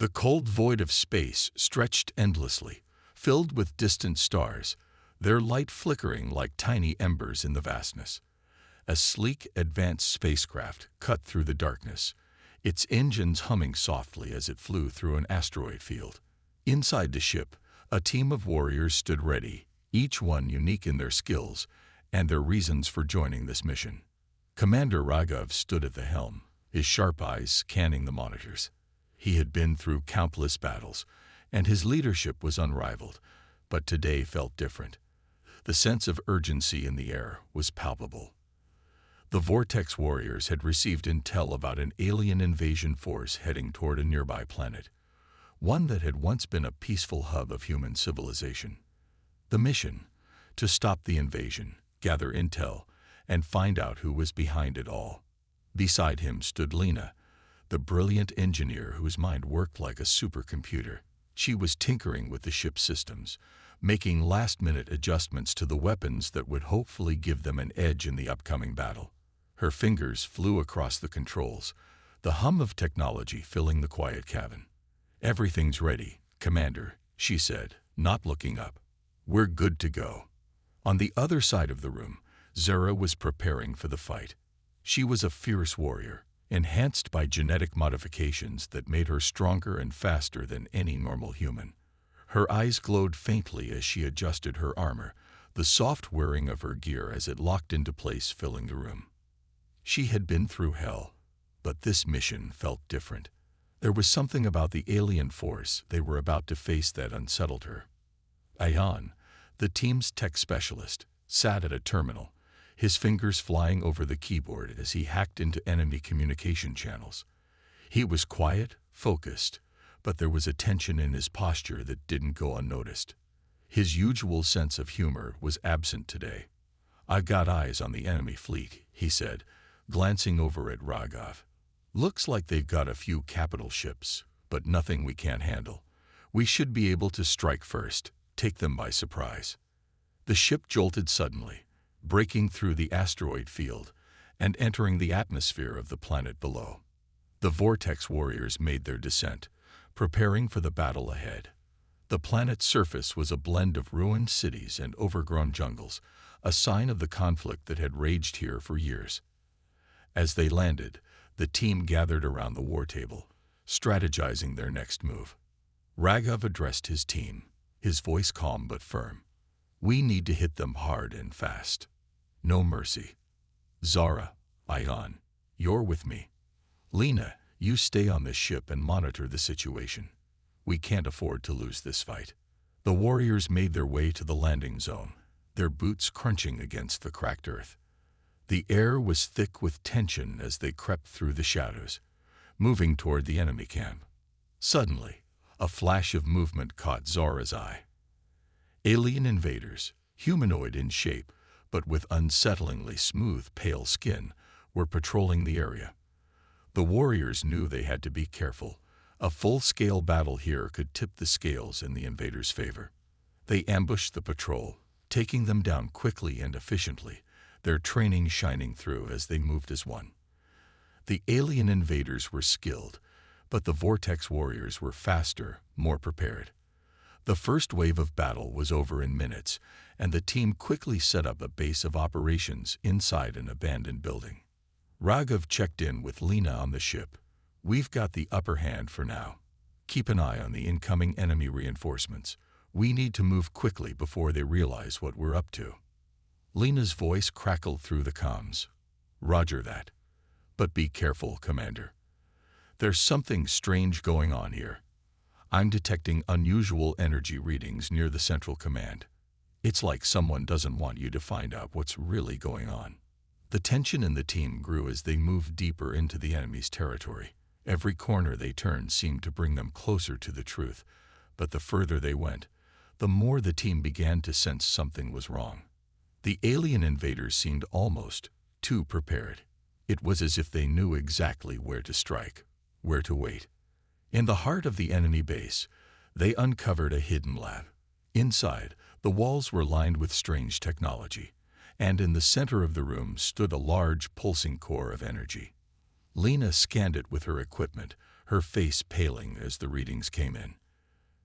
The cold void of space stretched endlessly, filled with distant stars, their light flickering like tiny embers in the vastness. A sleek, advanced spacecraft cut through the darkness, its engines humming softly as it flew through an asteroid field. Inside the ship, a team of warriors stood ready, each one unique in their skills and their reasons for joining this mission. Commander Raghav stood at the helm, his sharp eyes scanning the monitors. He had been through countless battles, and his leadership was unrivaled, but today felt different. The sense of urgency in the air was palpable. The Vortex Warriors had received intel about an alien invasion force heading toward a nearby planet, one that had once been a peaceful hub of human civilization. The mission: to stop the invasion, gather intel, and find out who was behind it all. Beside him stood Lena, the brilliant engineer whose mind worked like a supercomputer. She was tinkering with the ship's systems, making last-minute adjustments to the weapons that would hopefully give them an edge in the upcoming battle. Her fingers flew across the controls, the hum of technology filling the quiet cabin. "Everything's ready, Commander," she said, not looking up. "We're good to go." On the other side of the room, Zara was preparing for the fight. She was a fierce warrior, enhanced by genetic modifications that made her stronger and faster than any normal human. Her eyes glowed faintly as she adjusted her armor, the soft whirring of her gear as it locked into place, filling the room. She had been through hell, but this mission felt different. There was something about the alien force they were about to face that unsettled her. Ayan, the team's tech specialist, sat at a terminal, his fingers flying over the keyboard as he hacked into enemy communication channels. He was quiet, focused, but there was a tension in his posture that didn't go unnoticed. His usual sense of humor was absent today. "I've got eyes on the enemy fleet," he said, glancing over at Raghav. "Looks like they've got a few capital ships, but nothing we can't handle. We should be able to strike first, take them by surprise." The ship jolted suddenly, breaking through the asteroid field and entering the atmosphere of the planet below. The Vortex Warriors made their descent, preparing for the battle ahead. The planet's surface was a blend of ruined cities and overgrown jungles, a sign of the conflict that had raged here for years. As they landed, the team gathered around the war table, strategizing their next move. Raghav addressed his team, his voice calm but firm. "We need to hit them hard and fast. No mercy. Zara, Ayan, you're with me. Lena, you stay on this ship and monitor the situation. We can't afford to lose this fight." The warriors made their way to the landing zone, their boots crunching against the cracked earth. The air was thick with tension as they crept through the shadows, moving toward the enemy camp. Suddenly, a flash of movement caught Zara's eye. Alien invaders, humanoid in shape, but with unsettlingly smooth, pale skin, were patrolling the area. The warriors knew they had to be careful. A full-scale battle here could tip the scales in the invaders' favor. They ambushed the patrol, taking them down quickly and efficiently, their training shining through as they moved as one. The alien invaders were skilled, but the Vortex Warriors were faster, more prepared. The first wave of battle was over in minutes, and the team quickly set up a base of operations inside an abandoned building. Raghav checked in with Lena on the ship. "We've got the upper hand for now. Keep an eye on the incoming enemy reinforcements. We need to move quickly before they realize what we're up to." Lena's voice crackled through the comms. "Roger that. But be careful, Commander. There's something strange going on here. I'm detecting unusual energy readings near the central command. It's like someone doesn't want you to find out what's really going on." The tension in the team grew as they moved deeper into the enemy's territory. Every corner they turned seemed to bring them closer to the truth, but the further they went, the more the team began to sense something was wrong. The alien invaders seemed almost too prepared. It was as if they knew exactly where to strike, where to wait. In the heart of the enemy base, they uncovered a hidden lab. Inside, the walls were lined with strange technology, and in the center of the room stood a large, pulsing core of energy. Lena scanned it with her equipment, her face paling as the readings came in.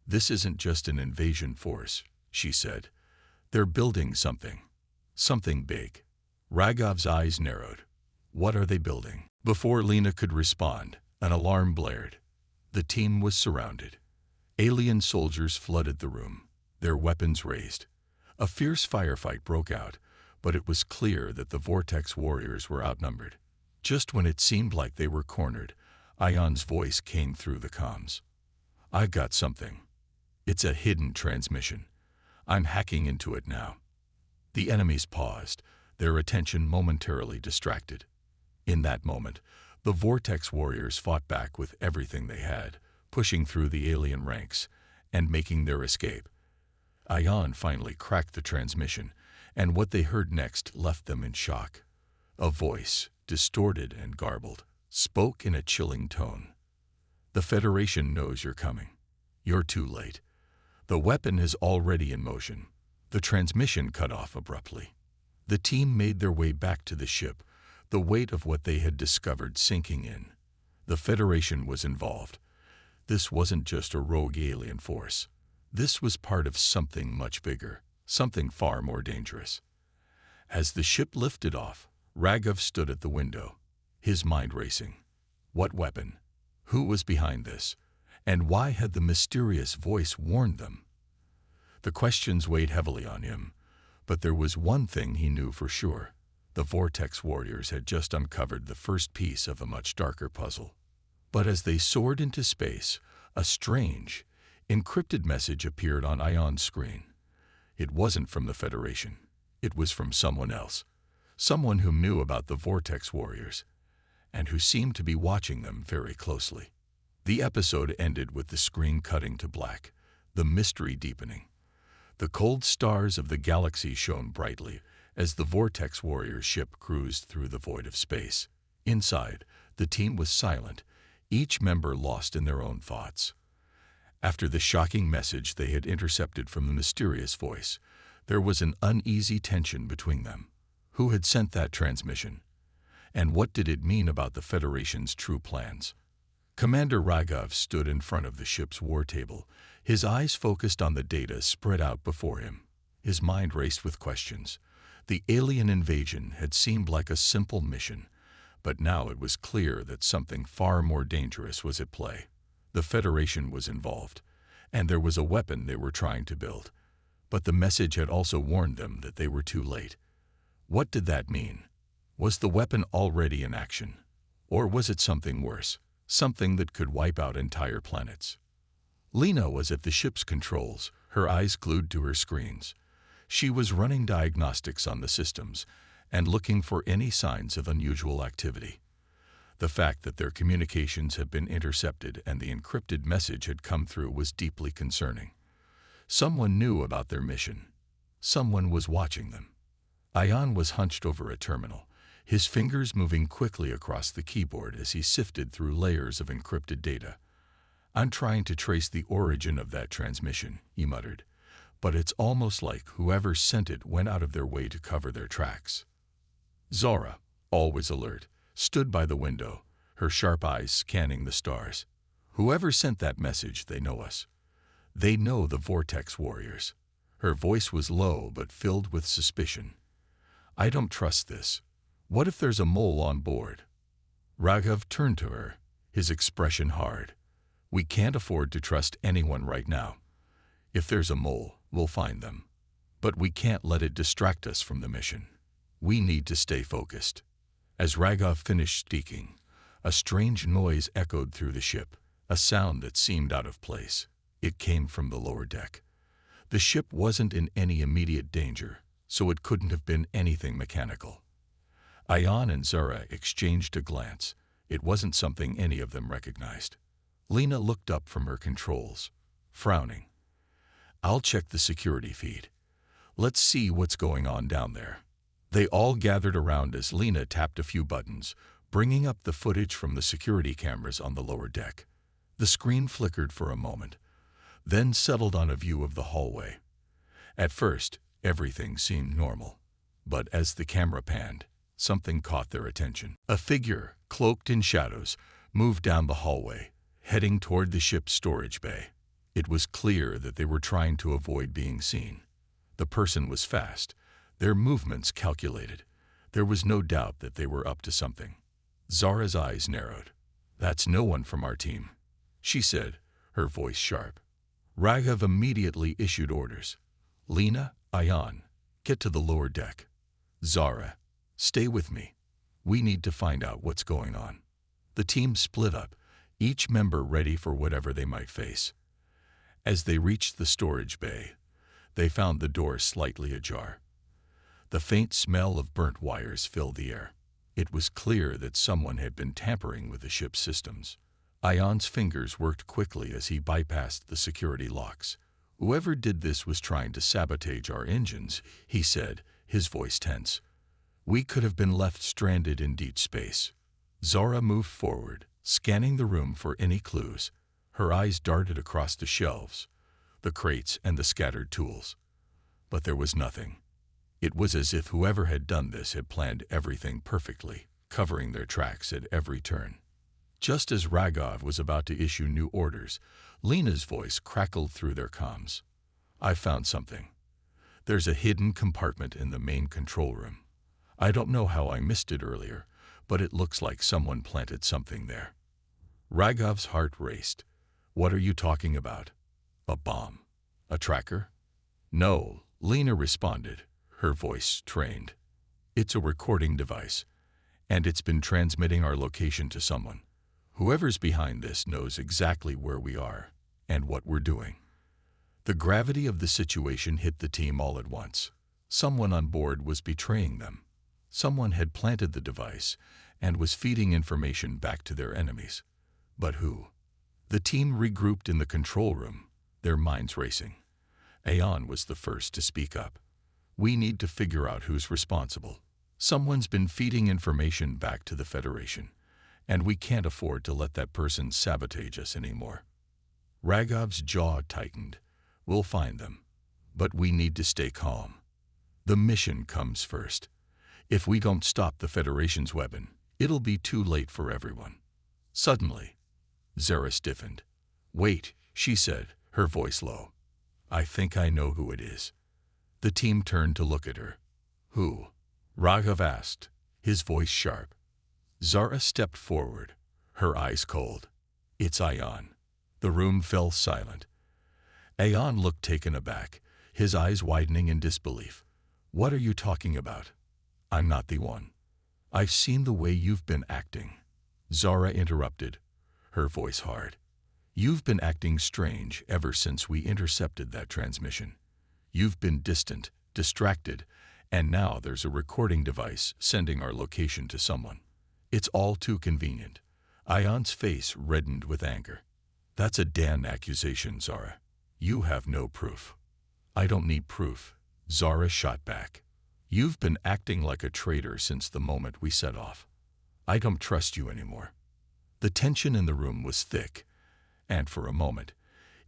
"This isn't just an invasion force," she said. "They're building something. Something big." Raghav's eyes narrowed. "What are they building?" Before Lena could respond, an alarm blared. The team was surrounded. Alien soldiers flooded the room, their weapons raised. A fierce firefight broke out, but it was clear that the Vortex Warriors were outnumbered. Just when it seemed like they were cornered, Ion's voice came through the comms. "I got something. It's a hidden transmission. I'm hacking into it now." The enemies paused, their attention momentarily distracted. In that moment, the Vortex Warriors fought back with everything they had, pushing through the alien ranks and making their escape. Ion finally cracked the transmission, and what they heard next left them in shock. A voice, distorted and garbled, spoke in a chilling tone. "The Federation knows you're coming. You're too late. The weapon is already in motion." The transmission cut off abruptly. The team made their way back to the ship, the weight of what they had discovered sinking in. The Federation was involved. This wasn't just a rogue alien force. This was part of something much bigger, something far more dangerous. As the ship lifted off, Raghav stood at the window, his mind racing. What weapon? Who was behind this? And why had the mysterious voice warned them? The questions weighed heavily on him, but there was one thing he knew for sure. The Vortex Warriors had just uncovered the first piece of a much darker puzzle. But as they soared into space, a strange, encrypted message appeared on Ion's screen. It wasn't from the Federation. It was from someone else. Someone who knew about the Vortex Warriors, and who seemed to be watching them very closely. The episode ended with the screen cutting to black, the mystery deepening. The cold stars of the galaxy shone brightly as the Vortex Warriors ship cruised through the void of space. Inside, the team was silent, each member lost in their own thoughts. After the shocking message they had intercepted from the mysterious voice, there was an uneasy tension between them. Who had sent that transmission? And what did it mean about the Federation's true plans? Commander Raghav stood in front of the ship's war table, his eyes focused on the data spread out before him. His mind raced with questions. The alien invasion had seemed like a simple mission, but now it was clear that something far more dangerous was at play. The Federation was involved, and there was a weapon they were trying to build. But the message had also warned them that they were too late. What did that mean? Was the weapon already in action? Or was it something worse? Something that could wipe out entire planets? Lena was at the ship's controls, her eyes glued to her screens. She was running diagnostics on the systems and looking for any signs of unusual activity. The fact that their communications had been intercepted and the encrypted message had come through was deeply concerning. Someone knew about their mission. Someone was watching them. Ion was hunched over a terminal, his fingers moving quickly across the keyboard as he sifted through layers of encrypted data. "I'm trying to trace the origin of that transmission," he muttered, "but it's almost like whoever sent it went out of their way to cover their tracks." Zora, always alert, stood by the window, her sharp eyes scanning the stars. "Whoever sent that message, they know us. They know the Vortex Warriors." Her voice was low but filled with suspicion. "I don't trust this. What if there's a mole on board?" Raghav turned to her, his expression hard. "We can't afford to trust anyone right now. If there's a mole, we'll find them. But we can't let it distract us from the mission. We need to stay focused." As Raghav finished speaking, a strange noise echoed through the ship, a sound that seemed out of place. It came from the lower deck. The ship wasn't in any immediate danger, so it couldn't have been anything mechanical. Ion and Zara exchanged a glance. It wasn't something any of them recognized. Lena looked up from her controls, frowning. "I'll check the security feed. Let's see what's going on down there." They all gathered around as Lena tapped a few buttons, bringing up the footage from the security cameras on the lower deck. The screen flickered for a moment, then settled on a view of the hallway. At first, everything seemed normal, but as the camera panned, something caught their attention. A figure, cloaked in shadows, moved down the hallway, heading toward the ship's storage bay. It was clear that they were trying to avoid being seen. The person was fast, their movements calculated. There was no doubt that they were up to something. Zara's eyes narrowed. "That's no one from our team," she said, her voice sharp. Raghav immediately issued orders. "Lena, Ayan, get to the lower deck. Zara, stay with me. We need to find out what's going on." The team split up, each member ready for whatever they might face. As they reached the storage bay, they found the door slightly ajar. The faint smell of burnt wires filled the air. It was clear that someone had been tampering with the ship's systems. Ayan's fingers worked quickly as he bypassed the security locks. "Whoever did this was trying to sabotage our engines," he said, his voice tense. "We could have been left stranded in deep space." Zara moved forward, scanning the room for any clues. Her eyes darted across the shelves, the crates, and the scattered tools. But there was nothing. It was as if whoever had done this had planned everything perfectly, covering their tracks at every turn. Just as Raghav was about to issue new orders, Lena's voice crackled through their comms. "I found something. There's a hidden compartment in the main control room. I don't know how I missed it earlier, but it looks like someone planted something there." Raghav's heart raced. "What are you talking about? A bomb? A tracker?" "No," Lena responded, her voice trained. "It's a recording device, and it's been transmitting our location to someone. Whoever's behind this knows exactly where we are and what we're doing." The gravity of the situation hit the team all at once. Someone on board was betraying them. Someone had planted the device and was feeding information back to their enemies. But who? The team regrouped in the control room, their minds racing. Ayan was the first to speak up. "We need to figure out who's responsible. Someone's been feeding information back to the Federation, and we can't afford to let that person sabotage us anymore." Raghav's jaw tightened. "We'll find them, but we need to stay calm. The mission comes first. If we don't stop the Federation's weapon, it'll be too late for everyone." Suddenly, Zara stiffened. "Wait," she said, her voice low. "I think I know who it is." The team turned to look at her. "Who?" Raghav asked, his voice sharp. Zara stepped forward, her eyes cold. "It's Ayan." The room fell silent. Ayan looked taken aback, his eyes widening in disbelief. "What are you talking about? I'm not the one. I've seen the way you've been acting." Zara interrupted, her voice hard. "You've been acting strange ever since we intercepted that transmission. You've been distant, distracted, and now there's a recording device sending our location to someone. It's all too convenient." Ayan's face reddened with anger. "That's a damn accusation, Zara. You have no proof." "I don't need proof," Zara shot back. "You've been acting like a traitor since the moment we set off. I don't trust you anymore." The tension in the room was thick, and for a moment,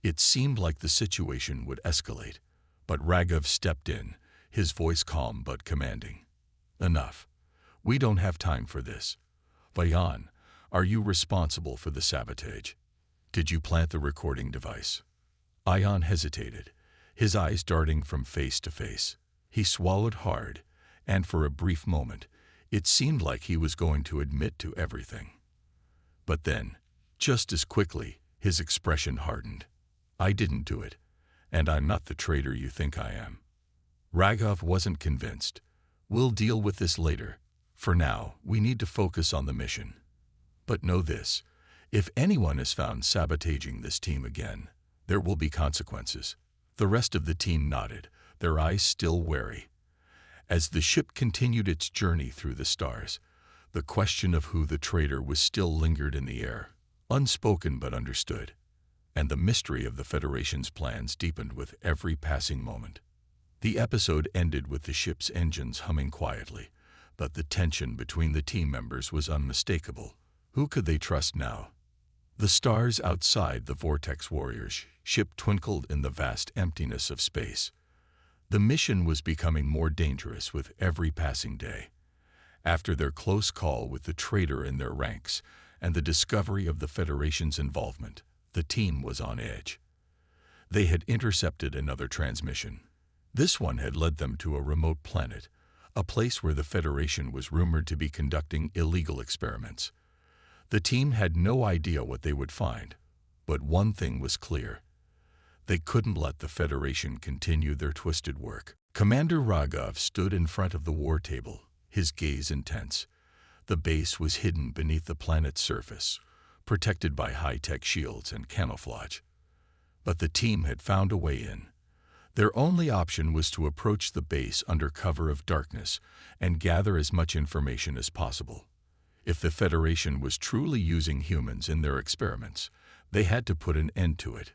it seemed like the situation would escalate. But Raghav stepped in, his voice calm but commanding. "Enough. We don't have time for this. Ayan, are you responsible for the sabotage? Did you plant the recording device?" Ayan hesitated, his eyes darting from face to face. He swallowed hard, and for a brief moment, it seemed like he was going to admit to everything. But then, just as quickly, his expression hardened. "I didn't do it, and I'm not the traitor you think I am." Raghav wasn't convinced. "We'll deal with this later. For now, we need to focus on the mission. But know this, if anyone is found sabotaging this team again, there will be consequences." The rest of the team nodded, their eyes still wary. As the ship continued its journey through the stars, the question of who the traitor was still lingered in the air, unspoken but understood, and the mystery of the Federation's plans deepened with every passing moment. The episode ended with the ship's engines humming quietly, but the tension between the team members was unmistakable. Who could they trust now? The stars outside the Vortex Warriors ship twinkled in the vast emptiness of space. The mission was becoming more dangerous with every passing day. After their close call with the traitor in their ranks, and the discovery of the Federation's involvement, the team was on edge. They had intercepted another transmission. This one had led them to a remote planet, a place where the Federation was rumored to be conducting illegal experiments. The team had no idea what they would find, but one thing was clear. They couldn't let the Federation continue their twisted work. Commander Raghav stood in front of the war table, his gaze intense. The base was hidden beneath the planet's surface, protected by high-tech shields and camouflage. But the team had found a way in. Their only option was to approach the base under cover of darkness and gather as much information as possible. If the Federation was truly using humans in their experiments, they had to put an end to it.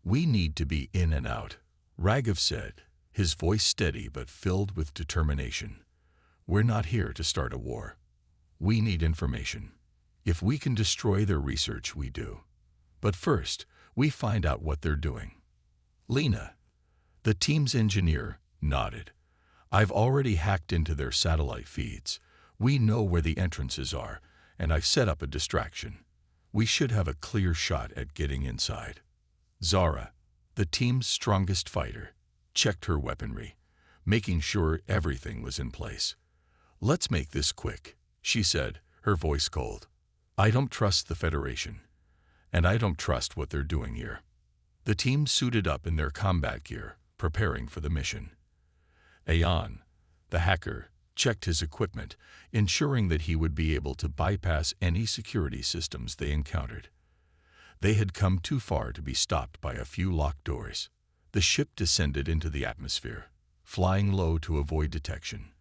"We need to be in and out," Raghav said, his voice steady but filled with determination. "We're not here to start a war. We need information. If we can destroy their research, we do. But first, we find out what they're doing." Lena, the team's engineer, nodded. "I've already hacked into their satellite feeds. We know where the entrances are, and I've set up a distraction. We should have a clear shot at getting inside." Zara, the team's strongest fighter, checked her weaponry, making sure everything was in place. "Let's make this quick," she said, her voice cold. "I don't trust the Federation, and I don't trust what they're doing here." The team suited up in their combat gear, preparing for the mission. Ayan, the hacker, checked his equipment, ensuring that he would be able to bypass any security systems they encountered. They had come too far to be stopped by a few locked doors. The ship descended into the atmosphere, flying low to avoid detection.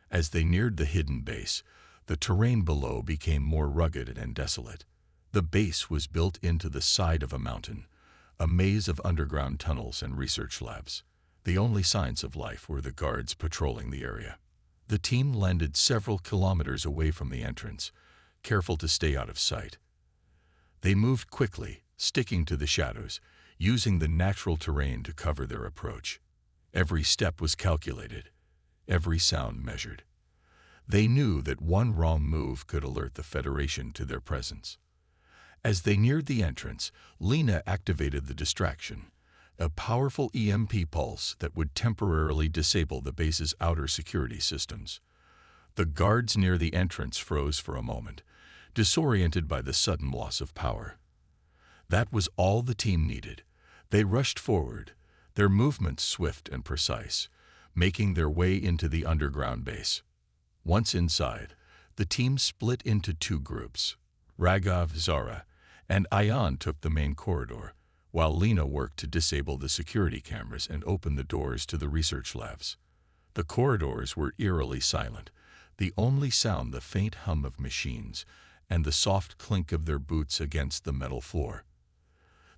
As they neared the hidden base, the terrain below became more rugged and desolate. The base was built into the side of a mountain, a maze of underground tunnels and research labs. The only signs of life were the guards patrolling the area. The team landed several kilometers away from the entrance, careful to stay out of sight. They moved quickly, sticking to the shadows, using the natural terrain to cover their approach. Every step was calculated, every sound measured. They knew that one wrong move could alert the Federation to their presence. As they neared the entrance, Lena activated the distraction, a powerful EMP pulse that would temporarily disable the base's outer security systems. The guards near the entrance froze for a moment, disoriented by the sudden loss of power. That was all the team needed. They rushed forward, their movements swift and precise, making their way into the underground base. Once inside, the team split into two groups. Raghav, Zara, and Ayan took the main corridor, while Lena worked to disable the security cameras and open the doors to the research labs. The corridors were eerily silent, the only sound the faint hum of machines and the soft clink of their boots against the metal floor.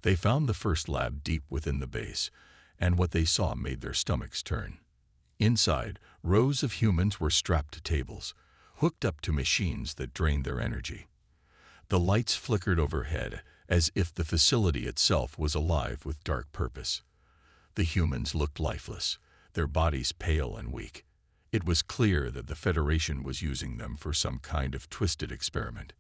They found the first lab deep within the base, and what they saw made their stomachs turn. Inside, rows of humans were strapped to tables, hooked up to machines that drained their energy. The lights flickered overhead, as if the facility itself was alive with dark purpose. The humans looked lifeless, their bodies pale and weak. It was clear that the Federation was using them for some kind of twisted experiment.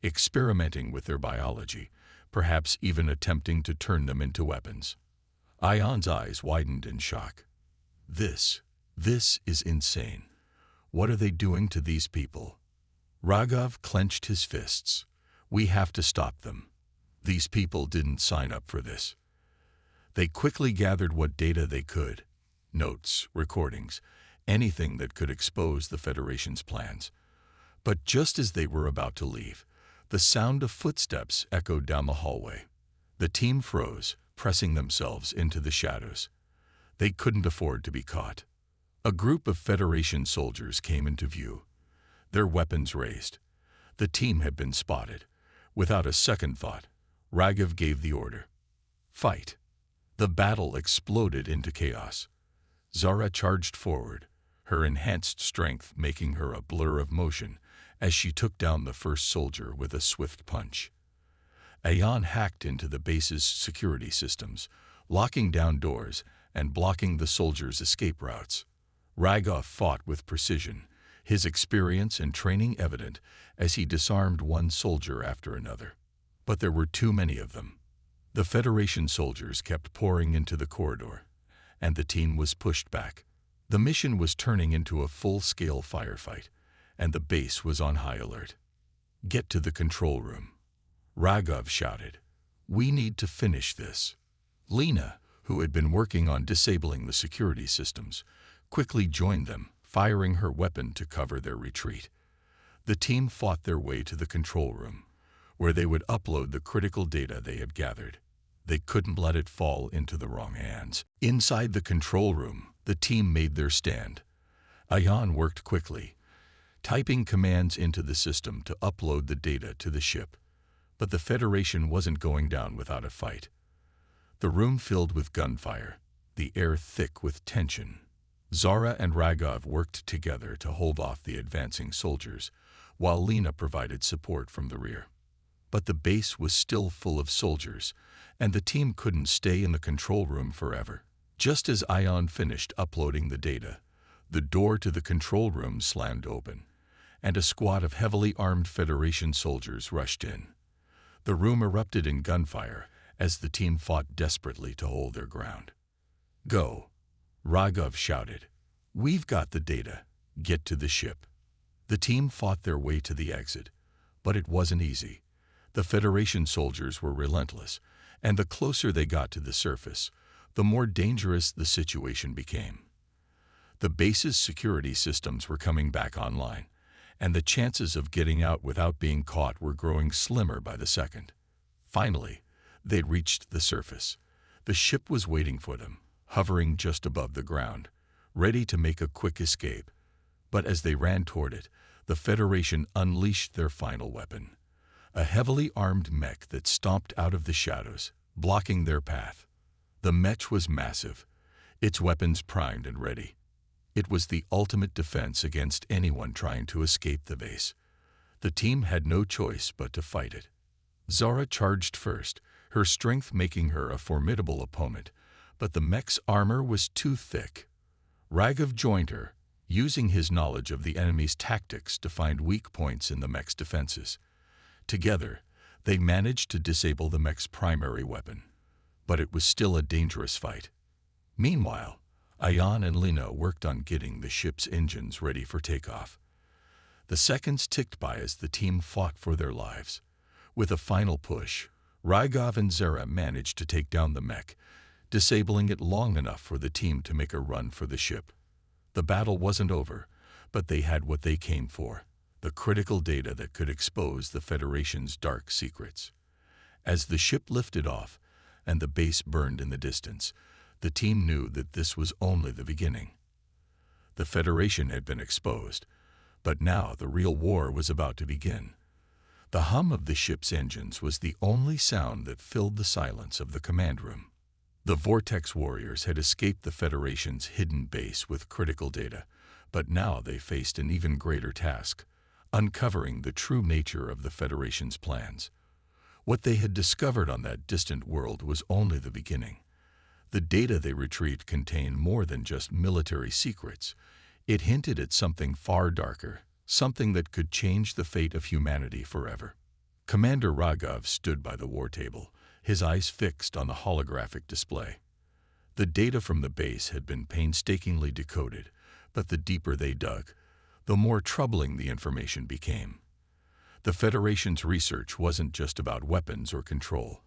Experimenting with their biology, perhaps even attempting to turn them into weapons. Ayan's eyes widened in shock. This is insane. What are they doing to these people? Raghav clenched his fists. We have to stop them. These people didn't sign up for this. They quickly gathered what data they could. Notes, recordings, anything that could expose the Federation's plans. But just as they were about to leave, the sound of footsteps echoed down the hallway. The team froze, pressing themselves into the shadows. They couldn't afford to be caught. A group of Federation soldiers came into view, their weapons raised. The team had been spotted. Without a second thought, Raghav gave the order. Fight. The battle exploded into chaos. Zara charged forward, her enhanced strength making her a blur of motion as she took down the first soldier with a swift punch. Ayan hacked into the base's security systems, locking down doors and blocking the soldiers' escape routes. Raghav fought with precision, his experience and training evident as he disarmed one soldier after another. But there were too many of them. The Federation soldiers kept pouring into the corridor, and the team was pushed back. The mission was turning into a full-scale firefight, and the base was on high alert. "Get to the control room," Raghav shouted. "We need to finish this." Lena, who had been working on disabling the security systems, quickly joined them, firing her weapon to cover their retreat. The team fought their way to the control room, where they would upload the critical data they had gathered. They couldn't let it fall into the wrong hands. Inside the control room, the team made their stand. Ayan worked quickly, typing commands into the system to upload the data to the ship. But the Federation wasn't going down without a fight. The room filled with gunfire, the air thick with tension. Zara and Raghav worked together to hold off the advancing soldiers, while Lena provided support from the rear. But the base was still full of soldiers, and the team couldn't stay in the control room forever. Just as Ayan finished uploading the data, the door to the control room slammed open, and a squad of heavily armed Federation soldiers rushed in. The room erupted in gunfire as the team fought desperately to hold their ground. "Go," Raghav shouted. "We've got the data. Get to the ship." The team fought their way to the exit, but it wasn't easy. The Federation soldiers were relentless, and the closer they got to the surface, the more dangerous the situation became. The base's security systems were coming back online, and the chances of getting out without being caught were growing slimmer by the second. Finally, they'd reached the surface. The ship was waiting for them, hovering just above the ground, ready to make a quick escape. But as they ran toward it, the Federation unleashed their final weapon, a heavily armed mech that stomped out of the shadows, blocking their path. The mech was massive, its weapons primed and ready. It was the ultimate defense against anyone trying to escape the base. The team had no choice but to fight it. Zara charged first, her strength making her a formidable opponent, but the mech's armor was too thick. Raghav joined her, using his knowledge of the enemy's tactics to find weak points in the mech's defenses. Together, they managed to disable the mech's primary weapon, but it was still a dangerous fight. Meanwhile, Ayan and Lena worked on getting the ship's engines ready for takeoff. The seconds ticked by as the team fought for their lives. With a final push, Raghav and Zara managed to take down the mech, disabling it long enough for the team to make a run for the ship. The battle wasn't over, but they had what they came for, the critical data that could expose the Federation's dark secrets. As the ship lifted off and the base burned in the distance, the team knew that this was only the beginning. The Federation had been exposed, but now the real war was about to begin. The hum of the ship's engines was the only sound that filled the silence of the command room. The Vortex Warriors had escaped the Federation's hidden base with critical data, but now they faced an even greater task, uncovering the true nature of the Federation's plans. What they had discovered on that distant world was only the beginning. The data they retrieved contained more than just military secrets. It hinted at something far darker, something that could change the fate of humanity forever. Commander Raghav stood by the war table, his eyes fixed on the holographic display. The data from the base had been painstakingly decoded, but the deeper they dug, the more troubling the information became. The Federation's research wasn't just about weapons or control.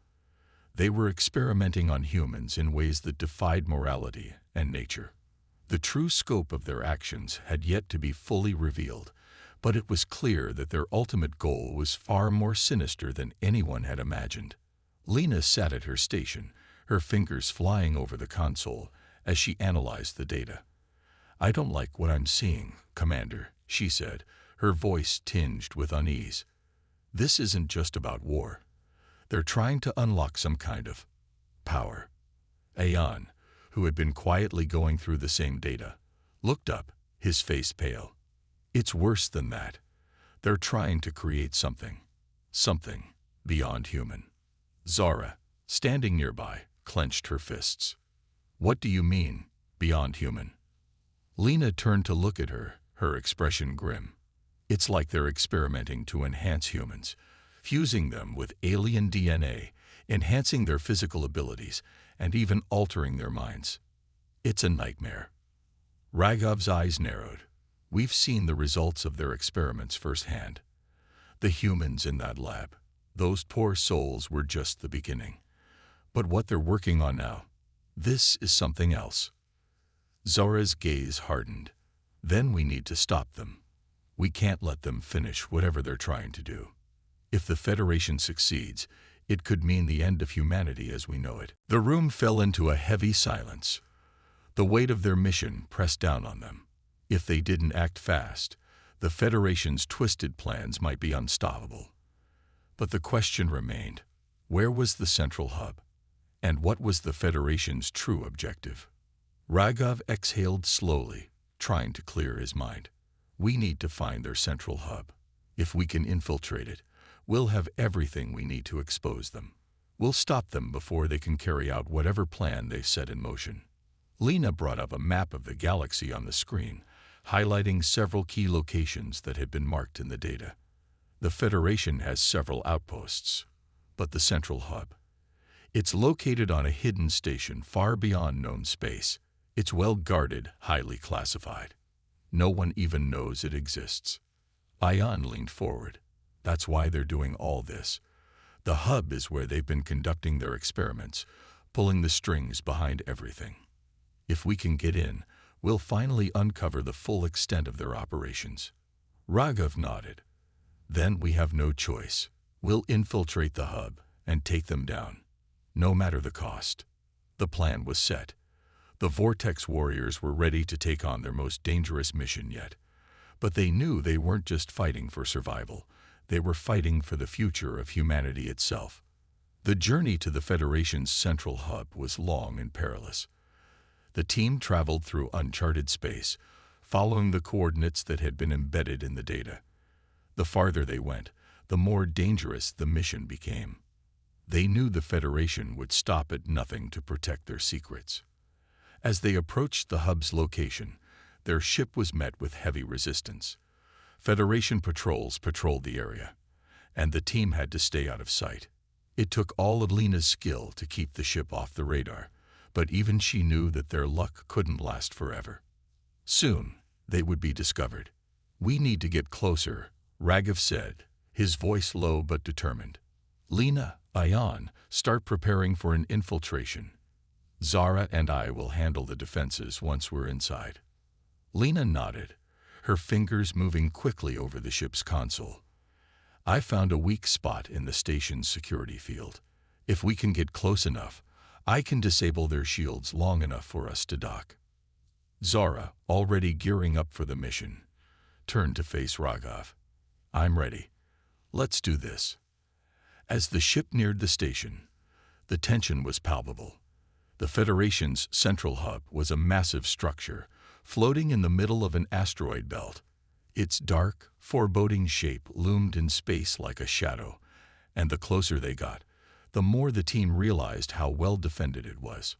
They were experimenting on humans in ways that defied morality and nature. The true scope of their actions had yet to be fully revealed, but it was clear that their ultimate goal was far more sinister than anyone had imagined. Lena sat at her station, her fingers flying over the console as she analyzed the data. "I don't like what I'm seeing, Commander," she said, her voice tinged with unease. "This isn't just about war. They're trying to unlock some kind of power." Ayan, who had been quietly going through the same data, looked up, his face pale. "It's worse than that. They're trying to create something beyond human." Zara, standing nearby, clenched her fists. "What do you mean, beyond human?" Lena turned to look at her, her expression grim. It's like they're experimenting to enhance humans, fusing them with alien DNA, enhancing their physical abilities, and even altering their minds. It's a nightmare. Raghav's eyes narrowed. We've seen the results of their experiments firsthand. The humans in that lab, those poor souls, were just the beginning. But what they're working on now, this is something else. Zora's gaze hardened. Then we need to stop them. We can't let them finish whatever they're trying to do. If the Federation succeeds, it could mean the end of humanity as we know it. The room fell into a heavy silence. The weight of their mission pressed down on them. If they didn't act fast, the Federation's twisted plans might be unstoppable. But the question remained, where was the central hub? And what was the Federation's true objective? Raghav exhaled slowly, trying to clear his mind. We need to find their central hub. If we can infiltrate it, we'll have everything we need to expose them. We'll stop them before they can carry out whatever plan they've set in motion. Lena brought up a map of the galaxy on the screen, highlighting several key locations that had been marked in the data. The Federation has several outposts, but the central hub, it's located on a hidden station far beyond known space. It's well guarded, highly classified. No one even knows it exists. Ayan leaned forward. That's why they're doing all this. The hub is where they've been conducting their experiments, pulling the strings behind everything. If we can get in, we'll finally uncover the full extent of their operations. Raghav nodded. Then we have no choice. We'll infiltrate the hub and take them down, no matter the cost. The plan was set. The Vortex Warriors were ready to take on their most dangerous mission yet. But they knew they weren't just fighting for survival. They were fighting for the future of humanity itself. The journey to the Federation's central hub was long and perilous. The team traveled through uncharted space, following the coordinates that had been embedded in the data. The farther they went, the more dangerous the mission became. They knew the Federation would stop at nothing to protect their secrets. As they approached the hub's location, their ship was met with heavy resistance. Federation patrols patrolled the area, and the team had to stay out of sight. It took all of Lena's skill to keep the ship off the radar, but even she knew that their luck couldn't last forever. Soon, they would be discovered. We need to get closer, Raghav said, his voice low but determined. Lena, Ayan, start preparing for an infiltration. Zara and I will handle the defenses once we're inside. Lena nodded, her fingers moving quickly over the ship's console. I found a weak spot in the station's security field. If we can get close enough, I can disable their shields long enough for us to dock. Zara, already gearing up for the mission, turned to face Raghav. I'm ready. Let's do this. As the ship neared the station, the tension was palpable. The Federation's central hub was a massive structure, floating in the middle of an asteroid belt. Its dark, foreboding shape loomed in space like a shadow, and the closer they got, the more the team realized how well defended it was.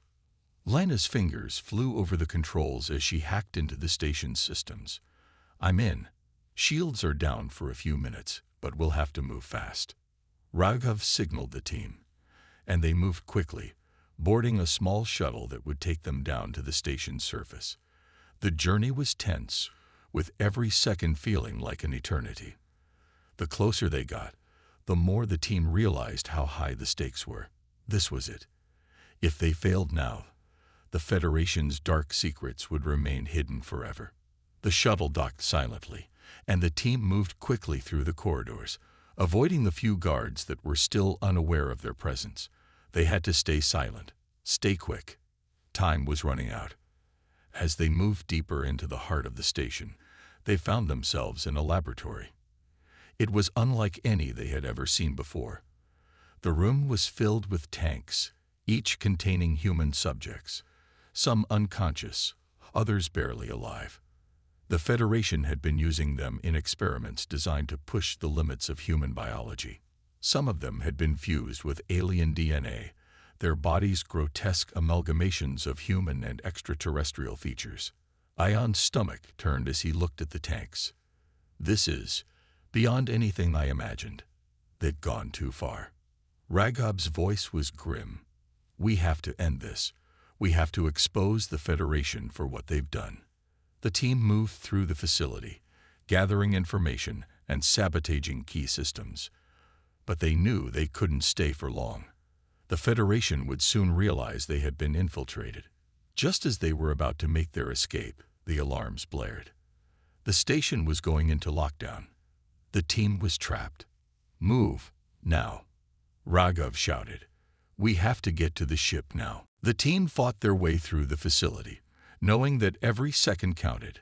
Lena's fingers flew over the controls as she hacked into the station's systems. I'm in. Shields are down for a few minutes, but we'll have to move fast. Raghav signaled the team, and they moved quickly, boarding a small shuttle that would take them down to the station's surface. The journey was tense, with every second feeling like an eternity. The closer they got, the more the team realized how high the stakes were. This was it. If they failed now, the Federation's dark secrets would remain hidden forever. The shuttle docked silently, and the team moved quickly through the corridors, avoiding the few guards that were still unaware of their presence. They had to stay silent, stay quick. Time was running out. As they moved deeper into the heart of the station, they found themselves in a laboratory. It was unlike any they had ever seen before. The room was filled with tanks, each containing human subjects, some unconscious, others barely alive. The Federation had been using them in experiments designed to push the limits of human biology. Some of them had been fused with alien DNA, their bodies grotesque amalgamations of human and extraterrestrial features. Ion's stomach turned as he looked at the tanks. This is, beyond anything I imagined. They've gone too far. Ragob's voice was grim. We have to end this. We have to expose the Federation for what they've done. The team moved through the facility, gathering information and sabotaging key systems. But they knew they couldn't stay for long. The Federation would soon realize they had been infiltrated. Just as they were about to make their escape, the alarms blared. The station was going into lockdown. The team was trapped. Move, now, Ragov shouted. We have to get to the ship now. The team fought their way through the facility, knowing that every second counted.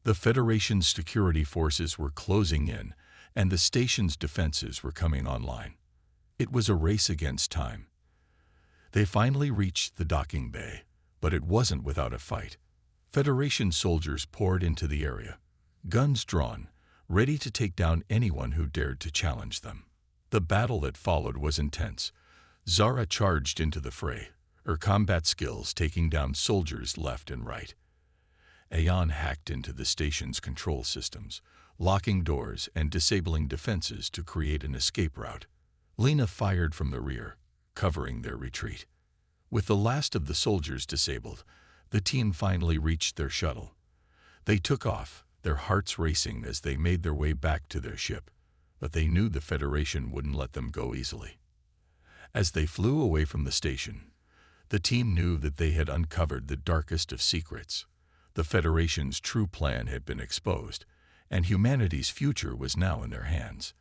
The Federation's security forces were closing in, and the station's defenses were coming online. It was a race against time. They finally reached the docking bay, but it wasn't without a fight. Federation soldiers poured into the area, guns drawn, ready to take down anyone who dared to challenge them. The battle that followed was intense. Zara charged into the fray, her combat skills taking down soldiers left and right. Aeon hacked into the station's control systems, locking doors and disabling defenses to create an escape route. Lena fired from the rear, covering their retreat. With the last of the soldiers disabled, the team finally reached their shuttle. They took off, their hearts racing as they made their way back to their ship, but they knew the Federation wouldn't let them go easily. As they flew away from the station, the team knew that they had uncovered the darkest of secrets. The Federation's true plan had been exposed, and humanity's future was now in their hands.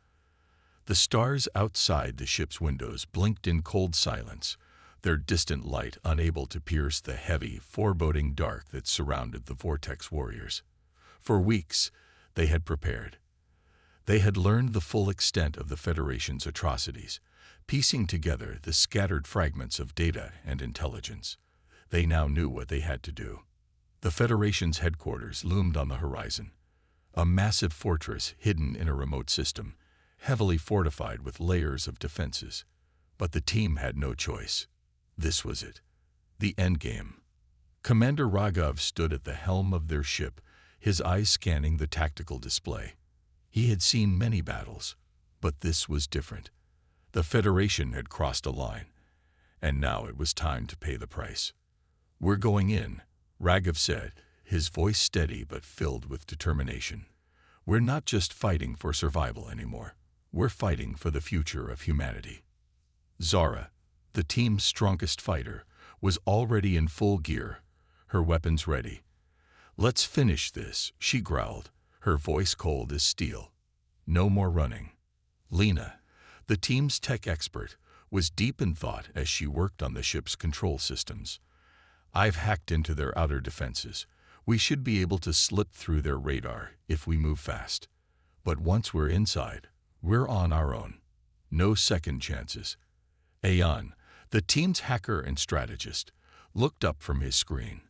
The stars outside the ship's windows blinked in cold silence, their distant light unable to pierce the heavy, foreboding dark that surrounded the Vortex Warriors. For weeks, they had prepared. They had learned the full extent of the Federation's atrocities, piecing together the scattered fragments of data and intelligence. They now knew what they had to do. The Federation's headquarters loomed on the horizon, a massive fortress hidden in a remote system, heavily fortified with layers of defenses. But the team had no choice. This was it, the endgame. Commander Ragov stood at the helm of their ship, his eyes scanning the tactical display. He had seen many battles, but this was different. The Federation had crossed a line, and now it was time to pay the price. We're going in, Ragov said, his voice steady but filled with determination. We're not just fighting for survival anymore. We're fighting for the future of humanity. Zara, the team's strongest fighter, was already in full gear, her weapons ready. Let's finish this, she growled, her voice cold as steel. No more running. Lena, the team's tech expert, was deep in thought as she worked on the ship's control systems. I've hacked into their outer defenses. We should be able to slip through their radar if we move fast. But once we're inside, we're on our own. No second chances. Aeon, the team's hacker and strategist, looked up from his screen.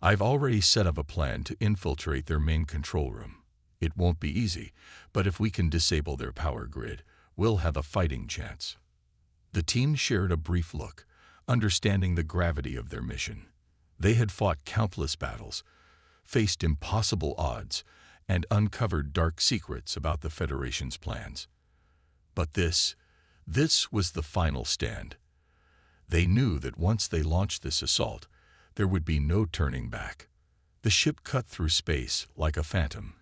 I've already set up a plan to infiltrate their main control room. It won't be easy, but if we can disable their power grid, we'll have a fighting chance. The team shared a brief look, understanding the gravity of their mission. They had fought countless battles, faced impossible odds, and uncovered dark secrets about the Federation's plans. But this was the final stand. They knew that once they launched this assault, there would be no turning back. The ship cut through space like a phantom,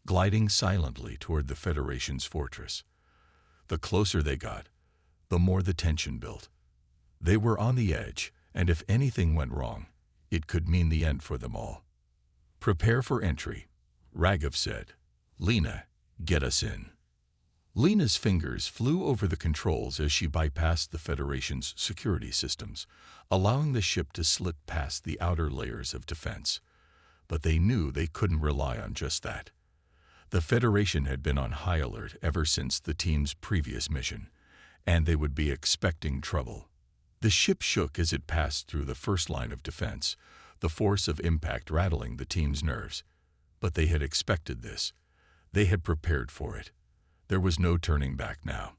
gliding silently toward the Federation's fortress. The closer they got, the more the tension built. They were on the edge, and if anything went wrong, it could mean the end for them all. Prepare for entry, Ragov said. Lena, get us in. Lena's fingers flew over the controls as she bypassed the Federation's security systems, allowing the ship to slip past the outer layers of defense. But they knew they couldn't rely on just that. The Federation had been on high alert ever since the team's previous mission, and they would be expecting trouble. The ship shook as it passed through the first line of defense, the force of impact rattling the team's nerves. But they had expected this. They had prepared for it. There was no turning back now.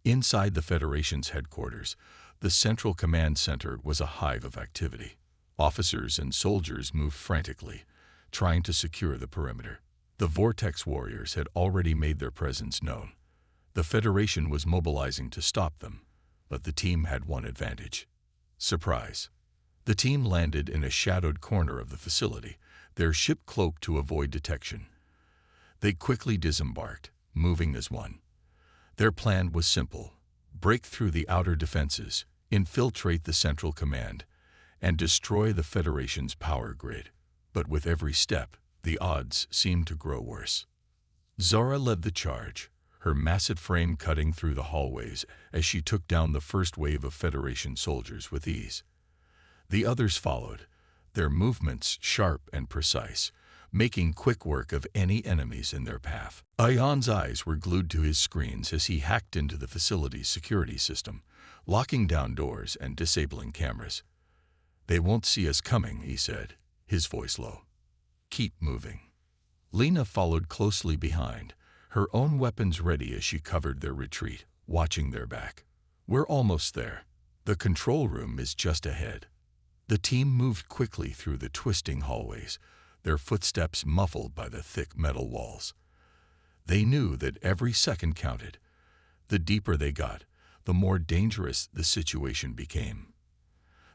Inside the Federation's headquarters, the Central Command Center was a hive of activity. Officers and soldiers moved frantically, trying to secure the perimeter. The Vortex Warriors had already made their presence known. The Federation was mobilizing to stop them, but the team had one advantage. Surprise. The team landed in a shadowed corner of the facility, their ship cloaked to avoid detection. They quickly disembarked, moving as one. Their plan was simple: break through the outer defenses, infiltrate the central command, and destroy the Federation's power grid. But with every step, the odds seemed to grow worse. Zara led the charge, her massive frame cutting through the hallways as she took down the first wave of Federation soldiers with ease. The others followed, their movements sharp and precise, making quick work of any enemies in their path. Ayan's eyes were glued to his screens as he hacked into the facility's security system, locking down doors and disabling cameras. "They won't see us coming," he said, his voice low. "Keep moving." Lena followed closely behind, her own weapons ready as she covered their retreat, watching their back. "We're almost there. The control room is just ahead." The team moved quickly through the twisting hallways, their footsteps muffled by the thick metal walls. They knew that every second counted. The deeper they got, the more dangerous the situation became.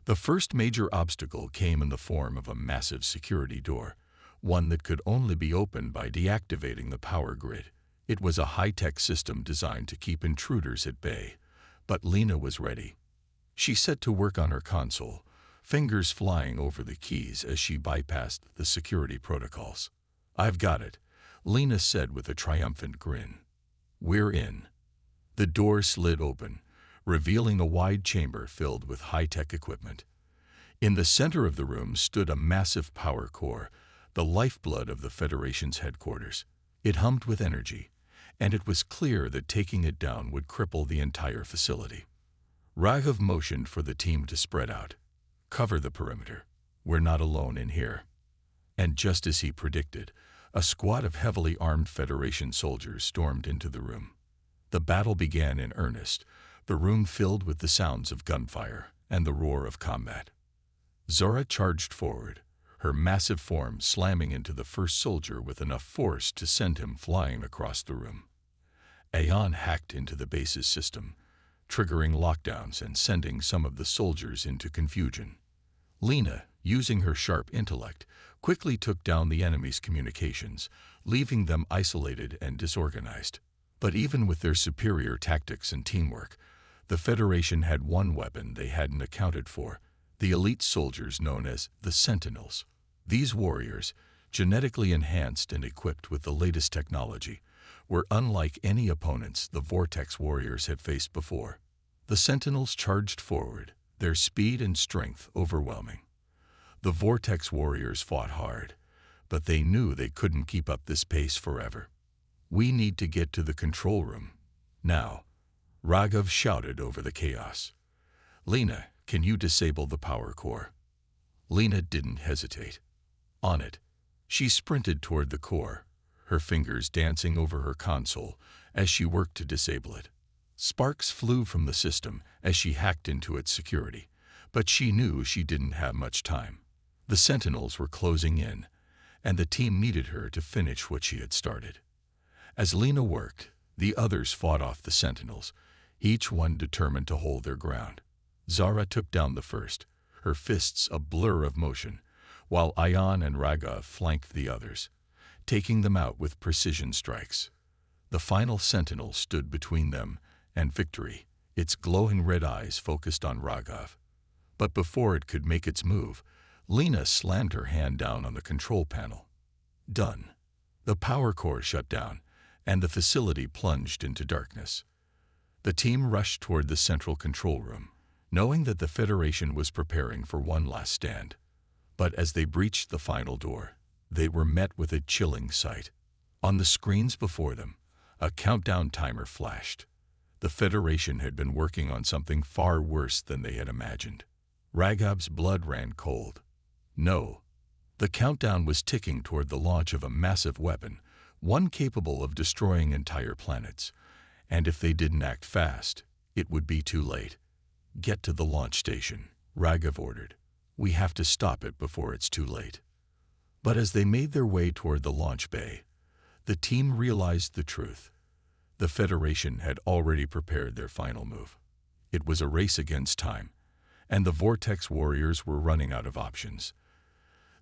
The first major obstacle came in the form of a massive security door, one that could only be opened by deactivating the power grid. It was a high-tech system designed to keep intruders at bay, but Lena was ready. She set to work on her console, fingers flying over the keys as she bypassed the security protocols. "I've got it," Lena said with a triumphant grin. "We're in." The door slid open, revealing a wide chamber filled with high-tech equipment. In the center of the room stood a massive power core, the lifeblood of the Federation's headquarters. It hummed with energy, and it was clear that taking it down would cripple the entire facility. Raghav motioned for the team to spread out. "Cover the perimeter. We're not alone in here." And just as he predicted, a squad of heavily armed Federation soldiers stormed into the room. The battle began in earnest, the room filled with the sounds of gunfire and the roar of combat. Zora charged forward, her massive form slamming into the first soldier with enough force to send him flying across the room. Ayan hacked into the base's system, triggering lockdowns and sending some of the soldiers into confusion. Lena, using her sharp intellect, quickly took down the enemy's communications, leaving them isolated and disorganized. But even with their superior tactics and teamwork, the Federation had one weapon they hadn't accounted for: the elite soldiers known as the Sentinels. These warriors, genetically enhanced and equipped with the latest technology, were unlike any opponents the Vortex Warriors had faced before. The Sentinels charged forward, their speed and strength overwhelming. The Vortex Warriors fought hard, but they knew they couldn't keep up this pace forever. "We need to get to the control room now," Raghav shouted over the chaos. "Lena, can you disable the power core?" Lena didn't hesitate. On it, she sprinted toward the core, her fingers dancing over her console as she worked to disable it. Sparks flew from the system as she hacked into its security, but she knew she didn't have much time. The Sentinels were closing in, and the team needed her to finish what she had started. As Lena worked, the others fought off the Sentinels, each one determined to hold their ground. Zara took down the first, her fists a blur of motion, while Ayan and Raghav flanked the others, taking them out with precision strikes. The final Sentinel stood between them and victory, its glowing red eyes focused on Raghav. But before it could make its move, Lena slammed her hand down on the control panel. Done. The power core shut down, and the facility plunged into darkness. The team rushed toward the central control room, knowing that the Federation was preparing for one last stand. But as they breached the final door, they were met with a chilling sight. On the screens before them, a countdown timer flashed. The Federation had been working on something far worse than they had imagined. Raghav's blood ran cold. No. The countdown was ticking toward the launch of a massive weapon, one capable of destroying entire planets. And if they didn't act fast, it would be too late. "Get to the launch station," Raghav ordered. "We have to stop it before it's too late." But as they made their way toward the launch bay, the team realized the truth. The Federation had already prepared their final move. It was a race against time, and the Vortex Warriors were running out of options.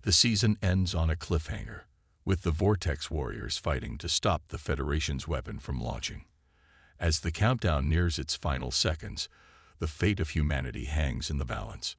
The season ends on a cliffhanger, with the Vortex Warriors fighting to stop the Federation's weapon from launching. As the countdown nears its final seconds, the fate of humanity hangs in the balance.